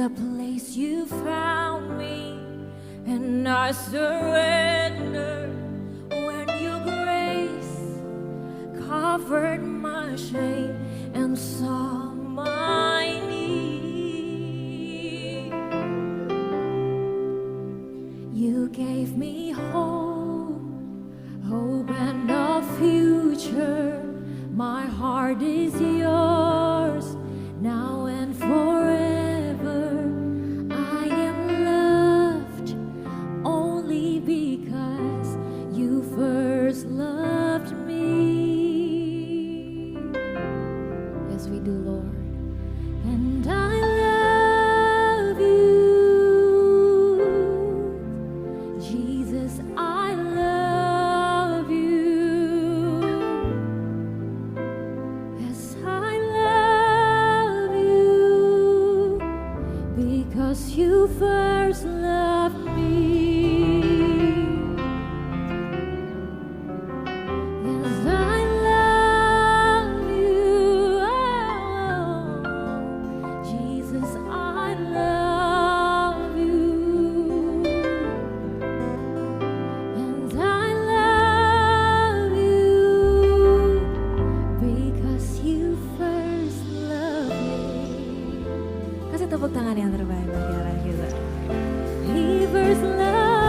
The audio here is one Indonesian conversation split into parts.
the place you found me, and I surrender when your grace covered my shame and saw my need. You gave me hope, hope and a future. My heart is yours now and forever. I am loved only because you first loved me. Yes, we do, Lord. And I love you, Jesus, I love you. Yes, I love you because you first loved me. Yes, I love you, oh, Jesus, I love you. And I love you because you first loved me. Kasih tepuk tangan yang terbaik bagi Allah kita. He first loved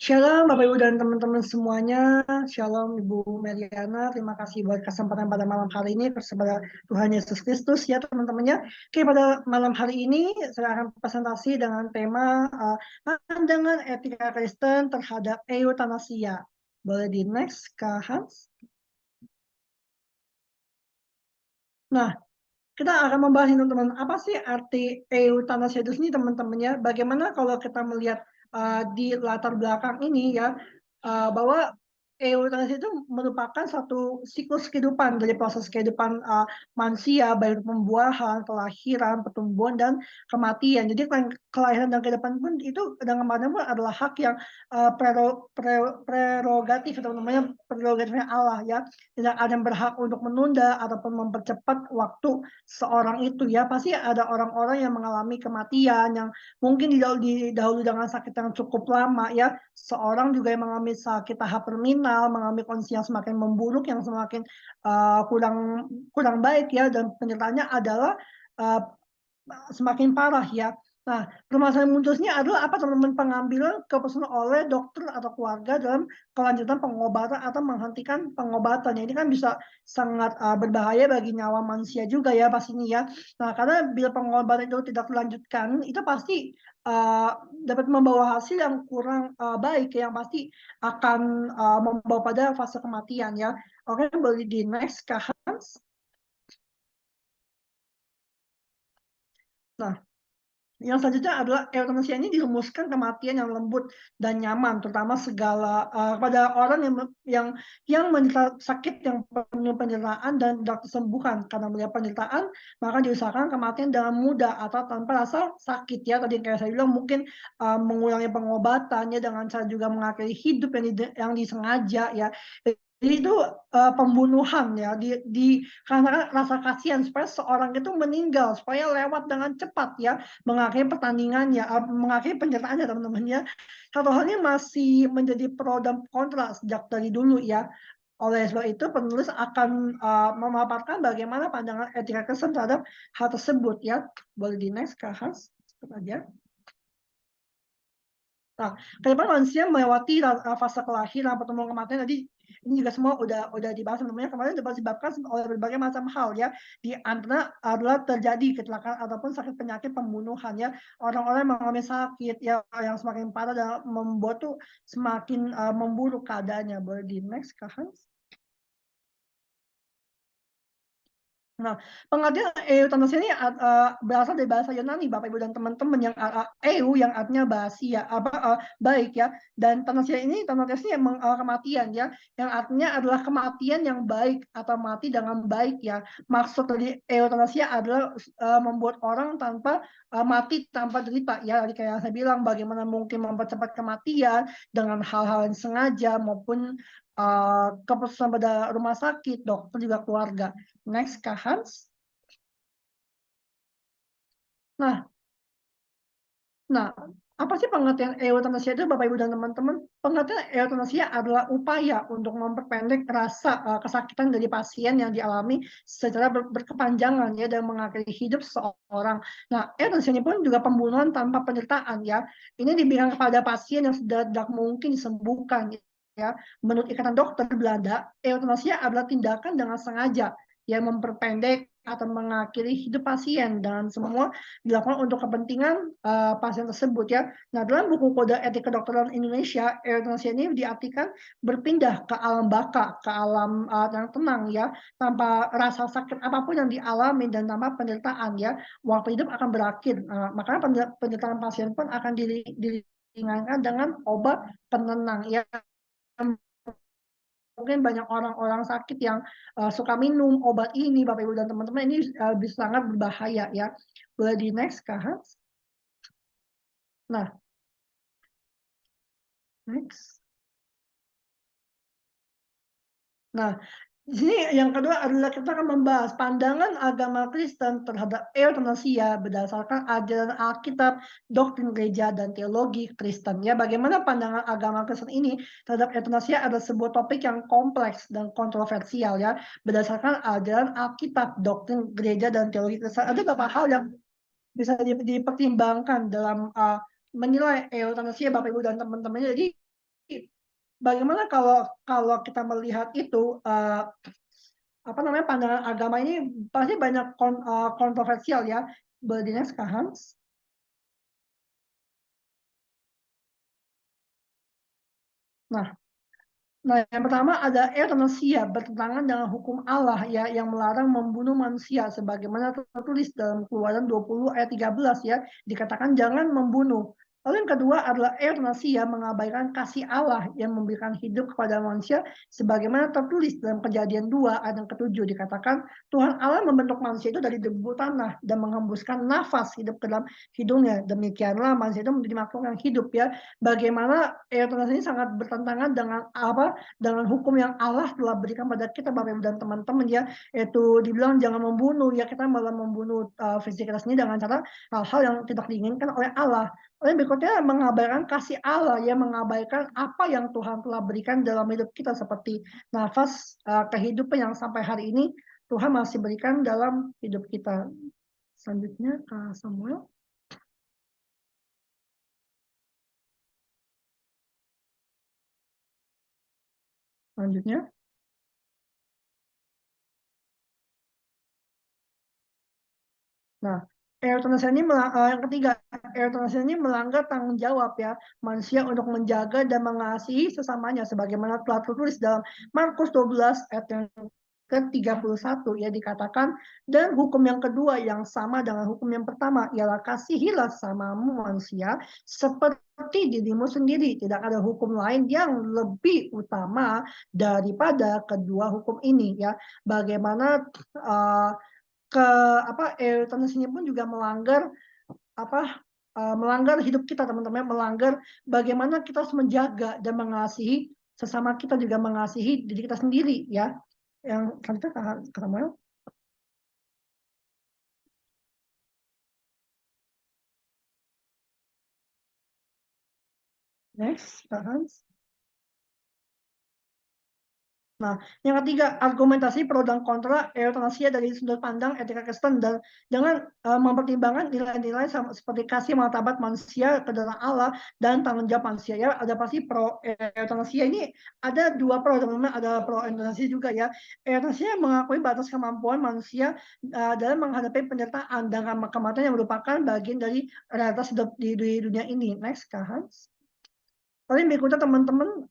Shalom Bapak Ibu dan teman-teman semuanya. Shalom Ibu Meriana. Terima kasih buat kesempatan pada malam hari ini bersama Tuhan Yesus Kristus ya teman-temannya. Oke, pada malam hari ini saya akan presentasi dengan tema pandangan etika Kristen terhadap euthanasia. Boleh di next Kak Hans? Nah, kita akan membahas ini teman-teman. Apa sih arti euthanasia itu sendiri teman-temannya? Bagaimana kalau kita melihat di latar belakang ini ya, bahwa euthanasia itu merupakan satu siklus kehidupan dari proses kehidupan manusia, baik pembuahan, kelahiran, pertumbuhan, dan kematian. Jadi kelahiran dan kehidupan pun itu dengan pun adalah hak yang prerogatif atau namanya prerogatifnya Allah ya. Tidak ada yang berhak untuk menunda ataupun mempercepat waktu seorang itu ya. Pasti ada orang-orang yang mengalami kematian yang mungkin didahului dengan sakit yang cukup lama ya. Seorang juga yang mengalami sakit tahap terminal, mengalami kondisi yang semakin memburuk, yang semakin kurang baik ya, dan penyertaannya adalah uh, semakin parah ya. Nah, permasalahan munculnya adalah apa teman-teman, pengambilan keputusan oleh dokter atau keluarga dalam kelanjutan pengobatan atau menghentikan pengobatan. Ini kan bisa sangat berbahaya bagi nyawa manusia juga ya pastinya ya. Nah, karena bila pengobatan itu tidak dilanjutkan, itu pasti dapat membawa hasil yang kurang baik, yang pasti akan membawa pada fase kematian ya. Oke, boleh di next Kak Hans. Nah, yang selanjutnya adalah euthanasia ini dirumuskan kematian yang lembut dan nyaman, terutama pada orang yang menderita sakit yang penuh penderitaan dan tidak tersembuhkan. Karena melihat penderitaan, maka diusahakan kematian dengan mudah atau tanpa rasa sakit ya. Tadi kayak saya bilang mungkin mengulangi pengobatannya dengan cara juga mengakhiri hidup yang disengaja ya. Jadi itu pembunuhan ya, karena rasa kasihan supaya seorang itu meninggal, supaya lewat dengan cepat ya, mengakhiri pertandingannya, mengakhiri penyertaannya teman-teman ya. Satu halnya masih menjadi pro dan kontra sejak dari dulu ya. Oleh sebab itu penulis akan memaparkan bagaimana pandangan etika Kristen terhadap hal tersebut ya. Boleh di next Kak Hans, cepat aja. Nah, ke depan manusia melewati fase kelahiran, pertumbuhan, kematian. Tadi ini juga semua udah dibahas namanya, kemarin dapat disebabkan oleh berbagai macam hal ya. Di antara adalah terjadi kecelakaan ataupun sakit penyakit pembunuhan ya. Orang-orang yang mengalami sakit ya yang semakin parah dan membuat tuh semakin memburuk keadaannya. Boleh di next Kak Hans? Nah, pengertian euthanasia ini berasal dari bahasa Yunani, Bapak Ibu dan teman-teman, yang yang artinya bahasia, baik ya. Dan thanasia emang kematian ya, yang artinya adalah kematian yang baik atau mati dengan baik ya. Maksud dari euthanasia adalah membuat orang mati tanpa derita ya. Jadi kayak saya bilang, bagaimana mungkin mempercepat kematian dengan hal-hal yang sengaja maupun keputusan pada rumah sakit, dokter juga keluarga. Next, Kak Hans. Nah, apa sih pengertian euthanasia itu, Bapak Ibu dan teman-teman? Pengertian euthanasia adalah upaya untuk memperpendek rasa kesakitan dari pasien yang dialami secara berkepanjangan ya, dan mengakhiri hidup seseorang. Nah, euthanasia ini pun juga pembunuhan tanpa penyertaan ya. Ini diberikan kepada pasien yang sudah tidak mungkin disembuhkan ya. Menurut Ikatan Dokter Belanda, euthanasia adalah tindakan dengan sengaja yang memperpendek atau mengakhiri hidup pasien, dan semua dilakukan untuk kepentingan pasien tersebut ya. Nah, dalam buku Kode Etik Kedokteran Indonesia, euthanasia ini diartikan berpindah ke alam baka, ke alam yang tenang ya, tanpa rasa sakit apapun yang dialami dan tanpa penderitaan ya. Waktu hidup akan berakhir. Makanya penderitaan pasien pun akan diringankan dengan obat penenang ya. Mungkin banyak orang-orang sakit yang suka minum obat ini, Bapak Ibu dan teman-teman, ini bisa sangat berbahaya ya. Boleh di next Kak Hans? Nah, next. Nah, di sini yang kedua adalah kita akan membahas pandangan agama Kristen terhadap euthanasia berdasarkan ajaran Alkitab, doktrin gereja, dan teologi Kristen. Ya, bagaimana pandangan agama Kristen ini terhadap euthanasia adalah sebuah topik yang kompleks dan kontroversial ya, berdasarkan ajaran Alkitab, doktrin gereja, dan teologi Kristen. Ada beberapa hal yang bisa dipertimbangkan dalam menilai euthanasia, Bapak Ibu dan teman-teman. Jadi bagaimana kalau kalau kita melihat itu apa namanya pandangan agama ini pasti banyak kontroversial ya. Boleh di Kak Hans? Nah, Nah, yang pertama ada euthanasia bertentangan dengan hukum Allah ya yang melarang membunuh manusia sebagaimana tertulis dalam Keluaran 20 ayat 13 ya, dikatakan jangan membunuh. Lalu yang kedua adalah euthanasia mengabaikan kasih Allah yang memberikan hidup kepada manusia sebagaimana tertulis dalam Kejadian 2 ayat yang ketujuh dikatakan Tuhan Allah membentuk manusia itu dari debu tanah dan menghembuskan nafas hidup ke dalam hidungnya. Demikianlah manusia itu menjadi makhluk yang hidup ya. Bagaimana euthanasia ini sangat bertentangan dengan apa dengan hukum yang Allah telah berikan pada kita Bapak Ibu dan teman-teman ya, yaitu dibilang jangan membunuh ya, kita malah membunuh fisik kita sendiri dengan cara hal-hal yang tidak diinginkan oleh Allah. Lalu berikutnya mengabaikan kasih Allah ya, mengabaikan apa yang Tuhan telah berikan dalam hidup kita seperti nafas kehidupan yang sampai hari ini Tuhan masih berikan dalam hidup kita. Selanjutnya Kak Samuel. Selanjutnya. Nah, euthanasia ini yang ketiga, euthanasia ini melanggar tanggung jawab ya manusia untuk menjaga dan mengasihi sesamanya sebagaimana telah tertulis dalam Markus 12 ayat yang ke-31 ya dikatakan dan hukum yang kedua yang sama dengan hukum yang pertama ialah kasihilah sesamamu manusia seperti dirimu sendiri. Tidak ada hukum lain yang lebih utama daripada kedua hukum ini ya. Bagaimana ke apa eutanasinya pun juga melanggar apa melanggar hidup kita teman-teman, melanggar bagaimana kita harus menjaga dan mengasihi sesama kita juga mengasihi diri kita sendiri ya. Yang selanjutnya Kak Samuel. Next, Kak Hans. Nah, yang ketiga, argumentasi pro dan kontra euthanasia dari sudut pandang etika Kristen dan dengan mempertimbangkan nilai-nilai seperti kasih martabat manusia ke dalam Allah dan tanggung jawab manusia ya. Ada pasti pro euthanasia ini ada dua pro teman-teman, ada pro euthanasia juga ya. Euthanasia mengakui batas kemampuan manusia dalam menghadapi penyertaan dan kematian yang merupakan bagian dari realitas hidup di dunia ini. Next, Kak Hans. Paling berikutnya teman-teman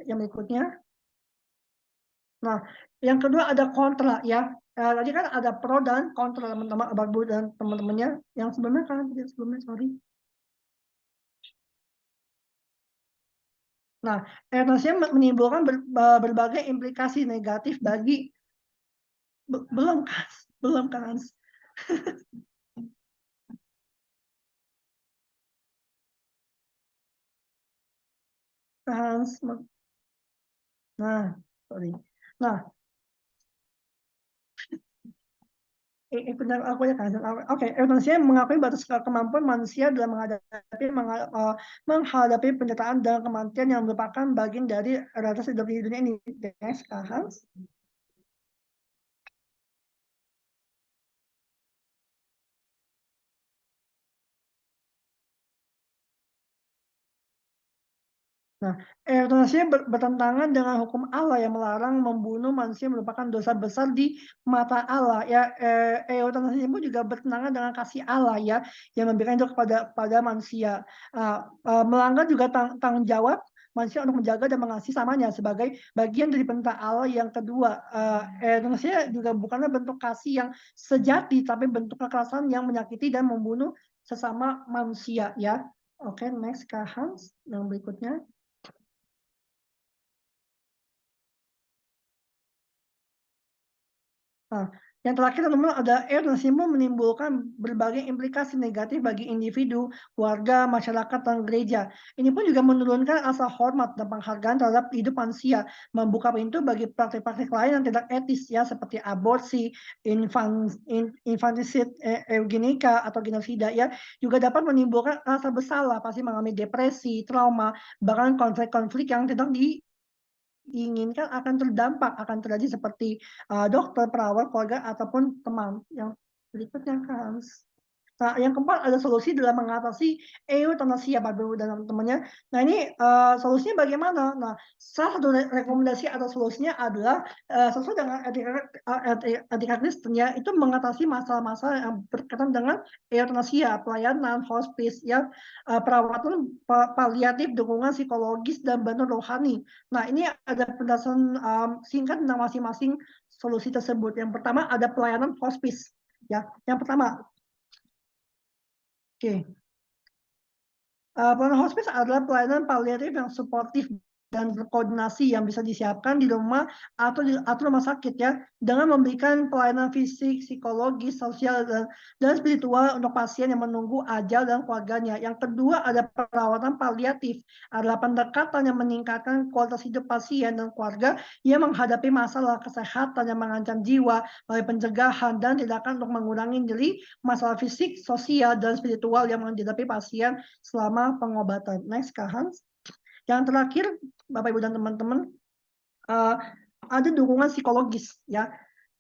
yang berikutnya. Nah, yang kedua ada kontra ya. Tadi kan ada pro dan kontra teman-teman, Bapak dan teman-temannya. Yang sebelumnya kan, sebelumnya sorry. Nah, euthanasia menimbulkan berbagai implikasi negatif bagi belum kan, belum kan. Hans. Nah, sorry. Nah, benar aku ya kan. Oke, euthanasia mengakui batas kemampuan manusia dalam menghadapi penderitaan dan kematian yang merupakan bagian dari realitas hidup di dunia ini. Next, Hans. Nah, euthanasia bertentangan dengan hukum Allah yang melarang membunuh manusia merupakan dosa besar di mata Allah. Ya, euthanasia pun juga bertentangan dengan kasih Allah ya yang memberikan itu kepada manusia. Melanggar juga tanggung jawab manusia untuk menjaga dan mengasihi samanya sebagai bagian dari perintah Allah yang kedua. Euthanasia juga bukanlah bentuk kasih yang sejati, tapi bentuk kekerasan yang menyakiti dan membunuh sesama manusia ya. Oke, next Kak Hans yang berikutnya. Nah, yang terakhir teman-teman ada euthanasia menimbulkan berbagai implikasi negatif bagi individu, keluarga, masyarakat, dan gereja. Ini pun juga menurunkan rasa hormat dan penghargaan terhadap hidup manusia, membuka pintu bagi praktik-praktik lain yang tidak etis ya seperti aborsi, infanticide, eugenika atau genosida ya, juga dapat menimbulkan rasa bersalah, pasti mengalami depresi, trauma, bahkan konflik-konflik yang tidak diinginkan akan terdampak, akan terjadi seperti dokter, perawat, keluarga, ataupun teman. Yang berikutnya, Hans. Nah, yang keempat ada solusi dalam mengatasi euthanasia Bapak Ibu dan teman-temannya. Nah, ini solusinya bagaimana? Nah, salah satu rekomendasi atau solusinya adalah sesuai dengan etika Kristen ya, itu mengatasi masalah-masalah yang berkaitan dengan euthanasia, pelayanan, hospice, ya, perawatan paliatif, dukungan psikologis dan bantuan rohani. Nah, ini ada penjelasan singkat tentang masing-masing solusi tersebut. Yang pertama ada pelayanan hospice, ya. Yang pertama, oke. Pelayanan hospice adalah pelayanan paliatif yang suportif dan berkoordinasi yang bisa disiapkan di rumah atau rumah sakit ya, dengan memberikan pelayanan fisik, psikologis, sosial dan spiritual untuk pasien yang menunggu ajal dan keluarganya. Yang kedua ada perawatan paliatif, adalah pendekatan yang meningkatkan kualitas hidup pasien dan keluarga yang menghadapi masalah kesehatan yang mengancam jiwa melalui pencegahan dan tindakan untuk mengurangi nyeri, masalah fisik, sosial dan spiritual yang menghadapi pasien selama pengobatan. Next, Kak Hans. Yang terakhir, Bapak Ibu dan teman-teman, ada dukungan psikologis ya.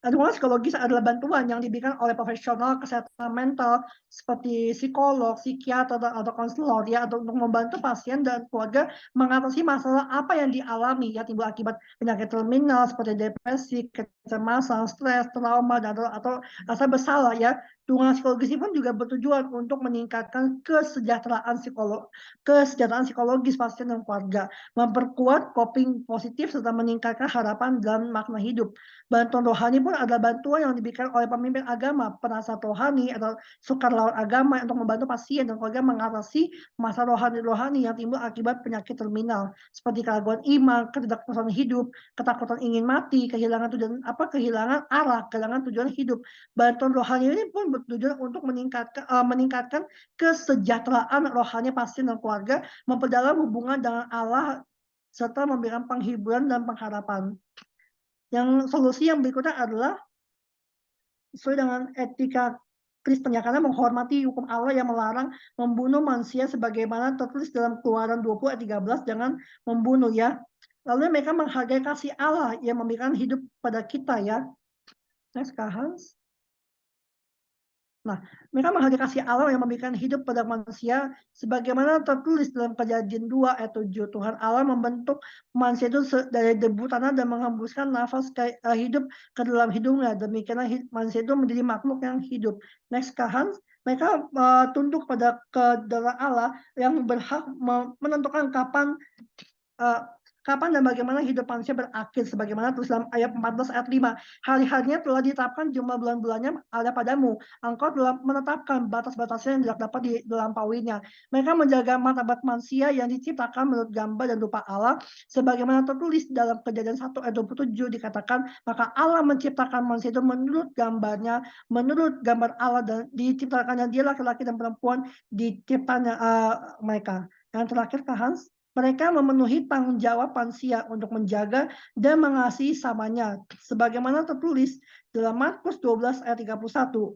Dukungan psikologis adalah bantuan yang diberikan oleh profesional kesehatan mental seperti psikolog, psikiater atau konselor ya, untuk membantu pasien dan keluarga mengatasi masalah apa yang dialami ya, timbul akibat penyakit terminal seperti depresi, kecemasan, stres, trauma dan atau rasa bersalah ya. Dukungan psikologis ini pun juga bertujuan untuk meningkatkan kesejahteraan psikologis pasien dan keluarga, memperkuat coping positif serta meningkatkan harapan dan makna hidup. Bantuan rohani pun adalah bantuan yang diberikan oleh pemimpin agama, penasihat rohani atau sukarelawan agama untuk membantu pasien dan keluarga mengatasi masalah rohani yang timbul akibat penyakit terminal seperti keraguan iman, ketidakpuasan hidup, ketakutan ingin mati, kehilangan arah, kehilangan tujuan hidup. Bantuan rohani ini pun bertujuan untuk meningkatkan kesejahteraan rohani pasien dan keluarga, memperdalam hubungan dengan Allah serta memberikan penghiburan dan pengharapan. Yang solusi yang berikutnya adalah sesuai dengan etika Kristen ya, karena menghormati hukum Allah yang melarang membunuh manusia sebagaimana tertulis dalam Keluaran 20 ayat 13, jangan membunuh ya. Lalu mereka menghargai kasih Allah yang memberikan hidup pada kita ya. Next, Kak Hans. Nah, mereka menghargai kasih Allah yang memberikan hidup pada manusia sebagaimana tertulis dalam Kejadian 2 ayat 7. Tuhan Allah membentuk manusia itu dari debu tanah dan menghembuskan nafas hidup ke dalam hidungnya. Demikianlah manusia itu menjadi makhluk yang hidup. Next, Kak Hans. Mereka tunduk pada kedaulatan Allah yang berhak menentukan kapan dan bagaimana hidup manusia berakhir sebagaimana tulis dalam ayat 14 ayat 5. Hari-harinya telah ditetapkan, jumlah bulan-bulannya ada padamu. Engkau telah menetapkan batas-batasnya yang tidak dapat dilampauinya. Mereka menjaga martabat manusia yang diciptakan menurut gambar dan rupa Allah sebagaimana tertulis dalam Kejadian 1 ayat 27 dikatakan, maka Allah menciptakan manusia itu menurut gambarnya, menurut gambar Allah, dan diciptakannya dia laki-laki dan perempuan diciptanya mereka. Yang terakhir, Kak Hans. Mereka memenuhi tanggung jawab manusia untuk menjaga dan mengasihi samanya, sebagaimana tertulis dalam Markus 12 ayat 31.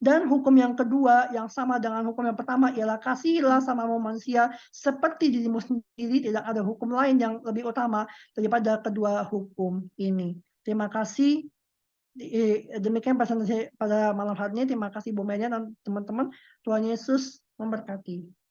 Dan hukum yang kedua yang sama dengan hukum yang pertama ialah kasihilah sama manusia seperti dirimu sendiri. Tidak ada hukum lain yang lebih utama daripada kedua hukum ini. Terima kasih. Demikian presentasi pada malam hari ini. Terima kasih Bu Melian dan teman-teman. Tuhan Yesus memberkati.